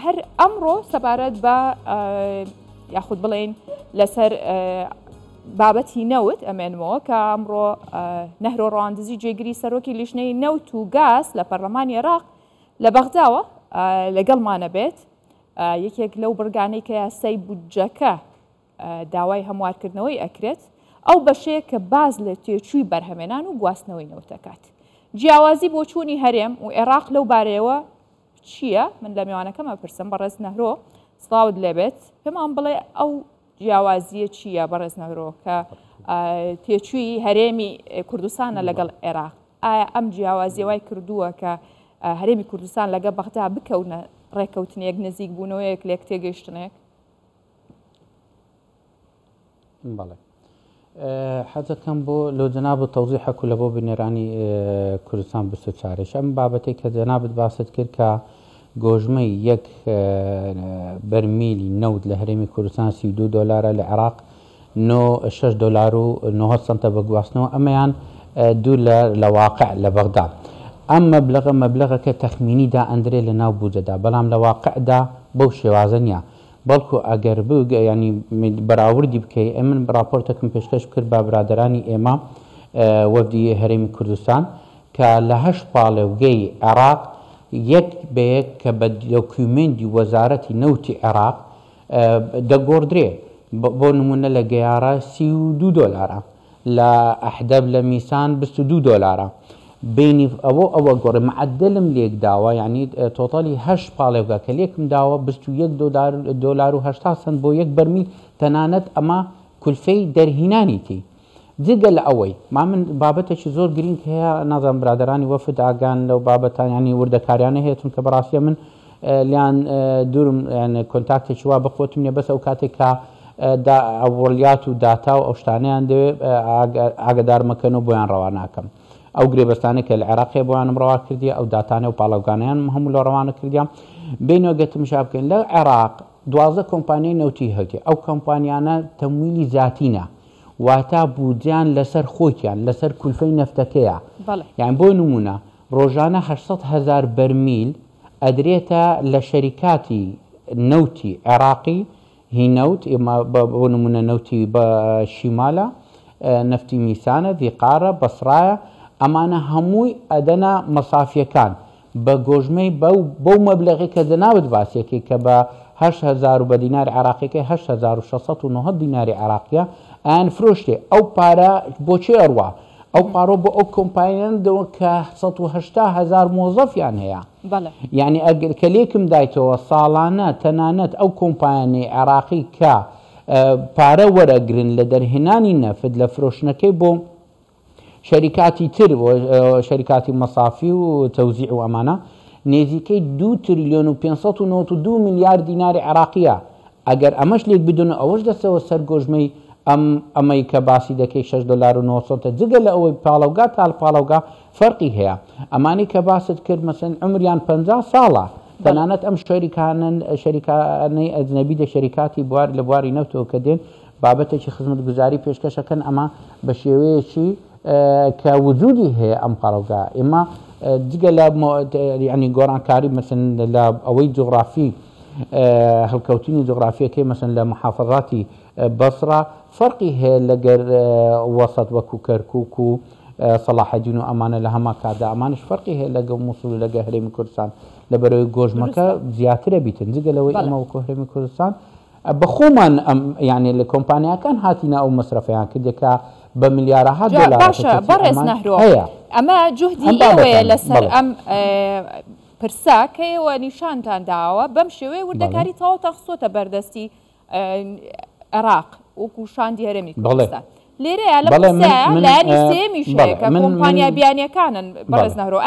هەر ئەمڕۆ سەبارەت بە یاخود بڵێن لەسەر بابەتی نەوت ئەمێنمەوە کە ئەمڕۆ نەهرۆ ڕەواندزی جێگیری سەرۆکی لیژنەی نەوت و گاز لە پەرلەمانی عێراق لە بەغداوە لەگەڵمانە بێت. یەکێک لەو بڕگانەی کە یاسای بودجەکە داوای هەموارکردنەوەی ئەکرێت ئەو بەشەیە کە باز لە تێچووی بەرهەمێنان و گواستنەوەی نەوتەکات. جیاوازی بۆ چوونی هەرێم و عێراق لەو بارەیەوە چییە؟ من لە میوانەکەمە پرسم بەڕێز نەهرۆ سڵاوت لێبێت پێمان بڵێ ئەو جیاوازیە چییە بەڕێز نەهرۆ کە تێچووی هەرێمی کوردستانە لەگەڵ عێراق؟ ئایا ئەم جیاوازیەوەی کردووە کە هەرێمی کوردستان لەگە بەغدا بکەونە ڕێکەوتنێک نزیک بوونەوەیەک لێک تێگەیشتنێک؟ بەڵێ حەزەکەم بۆ لەو جەناب تەوزیحەک و لە بۆ بنێرانی کوردستان بستە چارەش ئەم بابەتێک کە جەنابت باست کرد کە گۆژمەی یەک بەرمیلی نەوت لە هەرێمی کوردستان $32 لە عێراق $6.90 بە گواستنەوە ئەمەیان دوو لە واقع لە بەغدا. ئەم مەبلەغەکە تەخمینیدا ئەندرێ لە ناو بودجەدا بەڵام لە واقعدا بەو شێوازە نییە بەڵکو ئەگەر ینی بەراوردی بکەی ئەمن راپۆرتێکم پێشکەش کرد بە برادرانی ئێمە وەفدی هەرێمی کوردستان کە لە 8 پاڵێوگەی عێراق یەک بە یەک کە بە دۆکیومنتی وەزارەتی نەوتی عێراق دەگۆڕدرێ بۆ نمونە لە گەیارە $32 لە ئەحدەب لە میسان $22 بینی ئەوە گۆڕێ معدلم لێک داوە یعنی تۆتالی 8 پاڵێوگا کە لێکم داوە $21.80 بۆ یەک بەرمیل تەنانەت ئەمە کولفەی دەرهینانیتی. جگە لە ئەوەی من بابەتێکی زۆر گرنگ هەیە نازان برادرانی وەفد ئاگان لەو بابەتانی وردەکاریانە هەیەتون کە بەڕاستیە من لیان دوورم کۆنتاکتێکی وا بخۆتم نیە بەس ئەو کاتێک کە ئەوڵیات و داتا و ئەو شتانەیان دەوێت ئاگدارمەکەنەوە بۆیان ڕەوا ناکەم. ئەو گرێبەستانە کە لە عێراقی بۆیانم ڕەوا کردی ئەو داتانە و پاڵەوگانیان هەموو لە ڕەوانە کردیان بینەوە گەتم شا بکەین لە عێراق 12 کۆمپانیای نەوتی هەوتی ئەو کۆمپانیانە تەمویلی زاتینە واتە بودجیان لەسەر خۆکیان لەسەر کولفەی نەفتەکەیە. یان بۆ نمونە ڕۆژانە 800,000 بەرمیل ئەدرێتە لە شەریکاتی نەوتی عێراقی هینەوت بۆ نمونە نەوتی بە شیمالە نەفتی میسانە دیقارە بەسرایە ئەمانە هەمووی ئەدەنا مەسافیەکان بە گۆژمەی بەو مەبلەغی کە جەنابەت باسیەکەی کە بە 8,000 بە دیناری عێراقیەکەی 8,690 دیناری عێراقیە ئەیان فرۆشتێ ئەو پارە بۆچێ ئەڕوا ئەو پارۆ بۆ ئەو کۆمپانیەندەوە کە 180,000 مۆزەفیان هەیە. یعنی ئەگەر کە لێکم دایتەوە ساڵانە تەنانەت ئەو کۆمپانیای عێراقی کە پارە وەرەگرن لە دەرهێنانی نەفت لە فرۆشنەکەی بۆ شەریکاتی تر شەریکاتی مەسافی و تەوزیع و ئەمانە نێزیکەی 2,592 ملیارد دیناری عێراقیە. ئەگەر ئەمەش لێک بدون ئەوەش دەستەوە سەر گۆژمەی ئەمەی کە باسی دەکەی $6.90 جگە لە ئەوەی پاڵەوگا تا پاڵەوگا فەرقی هەیە. ئەمانی کە باست کرد مەسەن عمریان 50 ساڵە تەنانەت ئەم شەریکانەی ئەجنەبی دە شەریکاتی لە بواری نەوتەوە کە دێن بابەتێکی خزمەت گوزاری پێشکەشەکەن ئەمە بە شێوەیەکی کە وجودی هەیە ئەم پاڵەوگا ئێمە جگە لە ینی گۆڕانکاری مەسن لە ئەوەی جغرافی هەڵکەوتنی جغرافیەکەی مەسن لە محافەزاتی بەسرا فەرقی هەیە لەگەر وەسەد وەکو کەرکووک و سەلاحەدین و ئەمانە لە هەما کادا ئەمانش فەرقی هەیە لەگە مووسڵ لەگە هەرێمی کوردستان لەبەرەوەی گۆژمەکە زیاترە بیتن جگە لەوەی ئەمە وەکو هەرێمی کوردستان بە خۆمان یعنی لە کۆمپانیەکان هاتیە ئەو مەسرەفیان کردێکە بە ملیارەها دۆلار. باشە بەڕێز نەهرۆ ئەمە جوهدی ئێوەیە لەسەر ئەم پرسا کە ئێوە نیشانتان داوە بەم شێوەیە وردەکاری تەواو تەخسۆتە بەردەستی عێراق وەکو شاندی هەرێمی کوردستان. لێرەیە لە لایانی سێمیشەیە کە کۆمپانیا بیانیەکانن بەڕێز نەهرۆ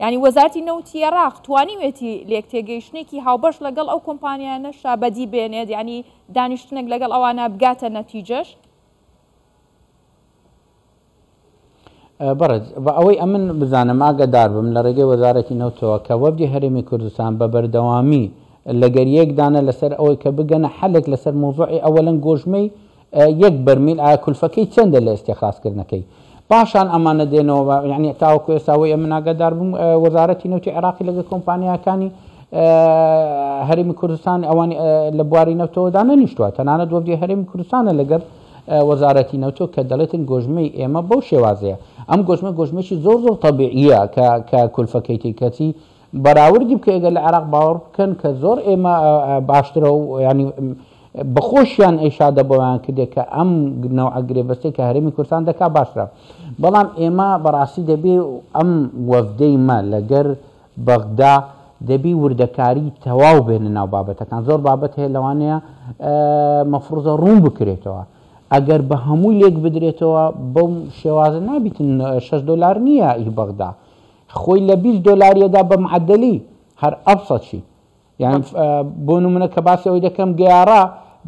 ینی وەزارەتی نەوتی عێراق توانیوێتی لێک تێگەیشتێکی هاوبەش لەگەڵ ئەو کۆمپانیانەشا بەدی بێنێت ینی دانیشتنێک لەگەڵ ئەوانە بگاتە نەتیجەش؟ بەڕێز بە ئەوەی ئەمن بزانم ئاگادار بم لە ڕێگەی وەزارەتی نەوتەوە کە وەفدی هەرێمی کوردستان بە بەردەوامی لەگەر یەکدانە لەسەر ئەوەی کە بگەنە حەلێک لەسەر مۆزوعی ئەوەلەن گۆژمەی یەک بەرمیل ئایا کولفەکەی چەندە لە ئێستێخلاسکردنەکەی پاشان ئەمانە دێنەوە یعنی تاوەکو ئێستاوەی ئەمن ئاگادار بووم وەزارەتی نەوتی عێراقی لەگە کۆمپانیاکانی هەرێمی کوردستان ئەوانی لە بواری نەوتەوەدا نەنیشتووە تەنانەت وەفدی هەرێمی کوردستانە لەگەر وەزارەتی نەوتۆ کە دەڵێتن گۆژمەی ئێمە بەو شێوازەیە ئەم گۆژمەشی زۆر تەبیعیە کە کولفەکەی کەسی بەراوردی بکە ئەگەر لە عێراق باوەڕ بکەن کە زۆر ئێمە باشترە و ینی بەخۆشیان ئێشادە بۆیان کردێک کە ئەم نەوعە گرێبەستەی کە هەرێمی کوردستان دەکا باشترە بەڵام ئێمە بەڕاستی دەبێ ئەم وەفدەیمە لەگەر بەغدا دەبی وردەکاری تەواو بێنە ناو بابەتەکان زۆر بابەت هەیە لەوانەیە مەفروزە ڕوون بکرێتەوە ئەگەر بە هەموو لێک بدرێتەوە بەو شێوازە نابیتن 6 دلار نییە ئی بەغدا خۆی لە 20 دلاریەدا بە معدەلی هەر ئەبسەچی یعنی بۆ نمونە کە باسی ئەوەی دەکەم گەیارە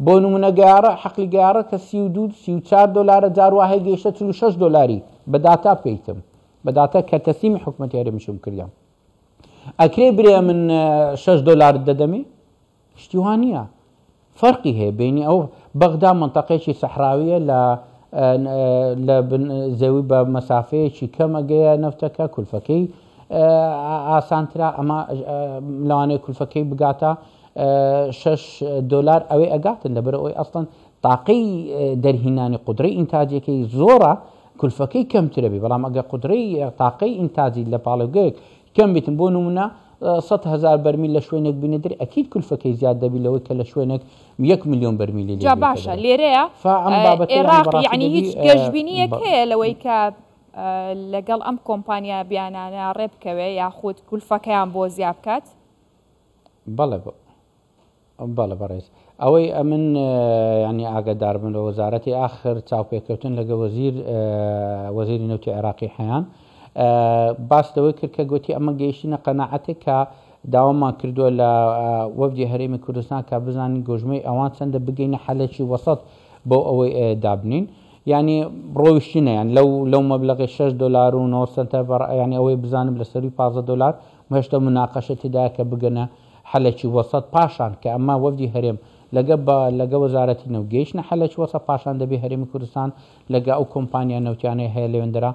بۆ نمونە گەیارە حەقلی گەیارە کە 32-34 دلارە جاروواهەیە گەیشتە 46 دلاری بە داتا پێیتم بە داتا کە تەسلیمی حکوومەتی هەرێمیشم کردیان ئەکرێ برێ من 6 دلار دەدەمێ شتیوان نییە فەرقی هەیە بینی ئەو بەغدا منتەقەیەکی سەحراویە لە زەوی بە مەسافەیەکی کەم ئەگەیە نەفتەکە کولفەکەی ئاسانترا ئەمە لەوانەیە کولفەکەی بگاتە 6 دلار ئەوەی ئەگاتن لەبەر ئەوەی ئەستن تاقەی دەرهینانی قودرەی ئینتاجەکەی زۆرە کولفەکەی کەمترە بێ بەڵام ئەگە قودرەی تاقەی ئینتاجی لە پاڵێگەیەک کەم بیتن بۆ نمونە 100,000 بەرمیل لە شوێنێک بینێدرێ ئەکید کولفەکەی زیاد دەبی لەوەی کە لە شوێنێک 1 ملیۆن بەرمیلی جا باشە لێرەیە عێراق یعنی هیچ گەشتبینیەک هەیە لەوەی کە لەگەڵ ئەم کۆمپانیا بیانانە ڕێ بکەوێ یاخود کولفەکەیان بۆ زیاد بکات بەڵێ بەڕێز ئەوەی ئەمن ینی ئاگادار بن لە وەزارەتی ئاخر چاوپێکەوتن لەگە وەزیری نەوتی عێراقی حەیان باستەوەی کرد کە گوتی ئەمە گەیشتنە قەناعەتێک کە داوامان کردووە لە وەفدی هەرێمی کوردستان کە بزانین گۆژمەی ئەوان چەندە بگەینە حەلێکی وەسەط بۆ ئەوەی دابنین ینی ڕۆیشتنە یان لەو مەبلەغی 6 دلار و 9 سنتە ینی ئەوەی بزانم لە سەروی 15 دلار هێشتا مناقەشە تێدایە کە بگەنە حەلێکی وەسەط پاشان کە ئەمە وەفدی هەرێم لەگە وەزارەتی نەوت گەیشتنە حەلێکی وەسەط پاشان دەبێ هەرێمی کوردستان لەگە ئەو کۆمپانیا نەوتیانەی هەیە لەوێندەرا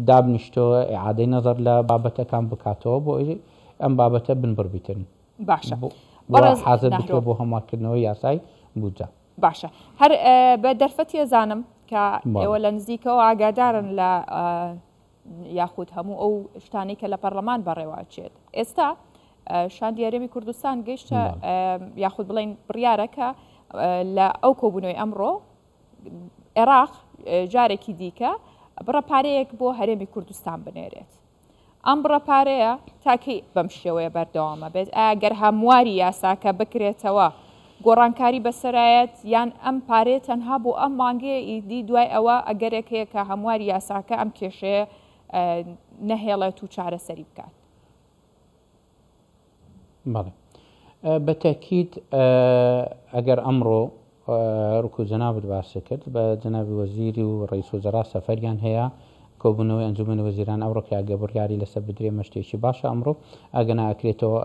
دابنیشتەوە ئیعادەی نەزەر لە بابەتەکان بکاتەوە بۆ ئەم بابەتە بنبڕبیتن باشە حاضر بکرێ بۆ هەموارکردنەوەی یاسای بودجە باشە هەر بە دەرفەتی ئەزانم کە ئێوە لە نزیکەوە ئاگادارن لە یاخود هەموو ئەو شتانی کە لە پەرلەمان بەڕێوەچێت ئێستا شاندی هەرێمی کوردستان گەیشتە یاخود بڵین بڕیارەکە لە ئەو کۆبوونەوەی ئەمڕۆ عێراق جارێکی دیکە بڕەپارەیەک بۆ هەرێمی کوردستان بنێرێت ئەم بڕەپارەیە تاکەی بەم شێوەیە بەردەوامە بێت ئەگەر هەمواری یاساکە بکرێتەوە گۆڕانکاری بەسەرایەت یان ئەم پارێت تەنها بۆ ئەم مانگەیە ئیدی دوای ئەوە ئەگەرێکەیە کە هەمواری یاساکە ئەم کێشەیە نەهێڵێت و چارەسەری بکات بەڵێ بەتەکید ئەگەر ئەمڕۆ ڕوکو جەنابەت باسی کرد بە جەنابی وەزیری و ڕئیس وەزەرا سەفەریان هەیە کۆبوونەوەی ئەنجومەنی وەزیران ئەوڕۆکە ئەگەبڕیاری لەسەر بدرێ مەشتێکی باشە ئەمڕۆ ئەگەنا ئەکرێتەوە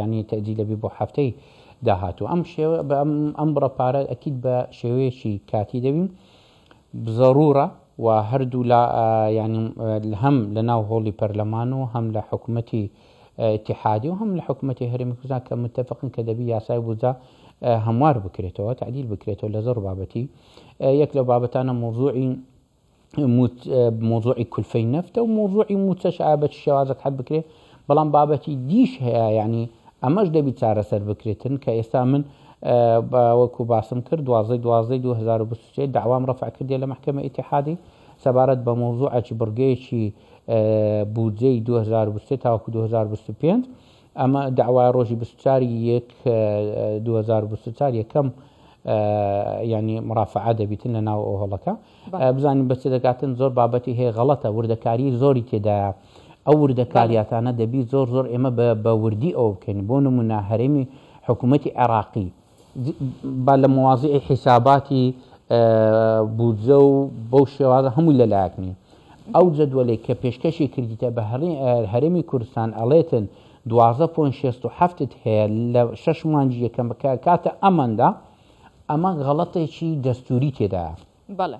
ینی تەجیل لەبی بۆ هەفتەی داهاتوو ئەم بڕەپارە ئەکید بە شێوەیەکی کاتی دەبین ضرورە و هەردوو لە ینی هەم لە ناو هۆڵی پەرلەمان و هەم لە حکوومەتی اتحادی و هەم لە حکوومەتی هەرێمی کوردستان کە متفقن کە دەبی یاسای بودجە هەموار بکرێتەوە تعدیل بکرێتەوە لە زۆر بابەتی یەک لەو بابەتانە مۆزوعی کولفەی نەفتە و مۆزوعی موچەش ئابەتی شێوازەک حەل بکرێت بەڵام بابەتی دیش هەیە ینی ئەمەش دەبی چارەسەر بکرێتن کە ئێستا من وەکو باسم کرد 12/2023 داوام ڕەفع کردێ لە محکمە ئیتیحادی سەبارەت بە مۆزوعێکی بڕگەیەکی بودجەی 2023 تاوەکو 2025 ئەمە داوای ڕۆژی 24/1/2024 یەکەم ینی مرافعە دەبیتن لە ناو ئەو هەڵەکە بزانین بەچ دەکاتن زۆر بابەتی هەیە غەڵەتە وردەکاری زۆری تێدایە ئەو وردەکاریاتانە دەبی زۆر ئێمە بە وردی ئەو بکەین بۆ نمونە هەرێمی حکوومەتی عێراقی با لە مواضیعی حیساباتی بودجە و بەو شێوازە هەمووی لەلایەک نیە ئەو جەدوەلەی کە پێشکەشی کردیتە بە هەرێمی کوردستان ئەڵێتن 12.67 هەیە لە 6 مانجی یەکەم کاتە ئەمەندا ئەمە غەڵەتێکی دەستوری تێدایە بەڵێ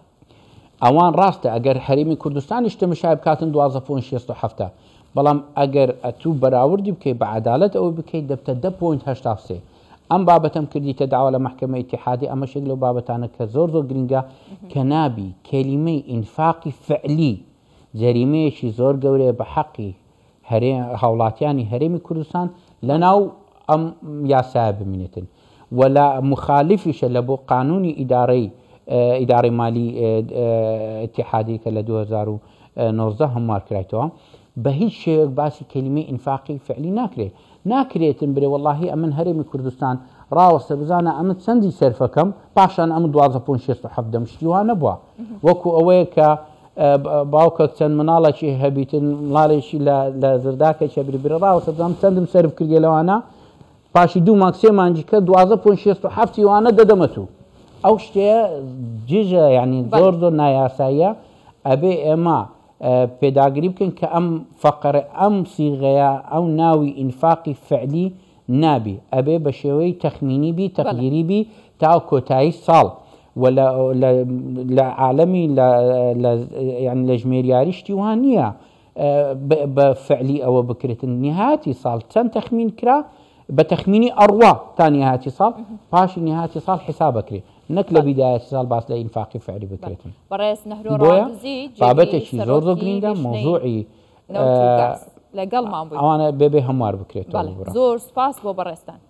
ئەوان ڕاستە ئەگەر هەرێمی کوردستانیش تەمەشای بکاتن 12.67 بەڵام ئەگەر ئەتوو بەراوردی بکەیت بە عەدالەت ئەوە بکەیت دەبتە 10.83 ئەم بابەتەم کردیتە داوا لە محکەمە ئیتیحادی ئەمە شێک لەو بابەتانە کە زۆر گرنگە کە نابی کەلیمەی ئینفاقی فعلی جەریمەیەکی زۆر گەورەیە بە حەقی هاوڵاتیانی هەرێمی کوردستان لەناو ئەم یاسایە بمینێتن ولا مخالفیشە لە بۆ قانونی ئیدارەی مالی ئیتیحادی کە لە 2019 هەموار کرایتەوە بە هیچ شێوەیەک باسی کەلیمەی ئینفاقی فعلی ناکرێتن برێ وەڵاهی ئەمن هەرێمی کوردستان ڕاوەستە بزانە ئەمە چەندی سەرفەکەم پاشان ئەمە 12.67 شتیوان نەبووە وەکو ئەوەیە کە باوکە چەند مناڵێکی هەبیتن مڵالێکی لە زرداکە برە ڕاوەستە بزانم چەندم سەرف کردێ لەوانە پاشی 2 مانگ 3 مانجیکە 12.67 وانە دەدەمەتوو ئەو شتەیە جێژە یعنی زۆر نایاساییە ئەبێ ئێمە پێداگیری بکەین کە ئەم فەقەرە ئەم سیغەیە ئەو ناوی ئینفاقی فعلی نابی ئەبێ بە شێوەی تەخمینی بی تەقدیری بی تا کۆتایی ساڵ لە عالەمی لە ژمێریاری شتی وان نییە بە فعلی ئەوە بکرێتن نهاتی ساڵ چەند تەخمین کرا بە تەخمینی ئەڕوا تا نهاتی ساڵ پاشی نهاتی ساڵ حساب بکرێت نەک لە بیدایەتی ساڵ باس لە ئینفاقی فعلی بکرێتن بۆیە بابەتێکی زۆر گرنگە مۆزوعی لەگەڵمان ئەوانە بێبێ هەموار بکرێت زۆر سپاس بۆ بەڕێستان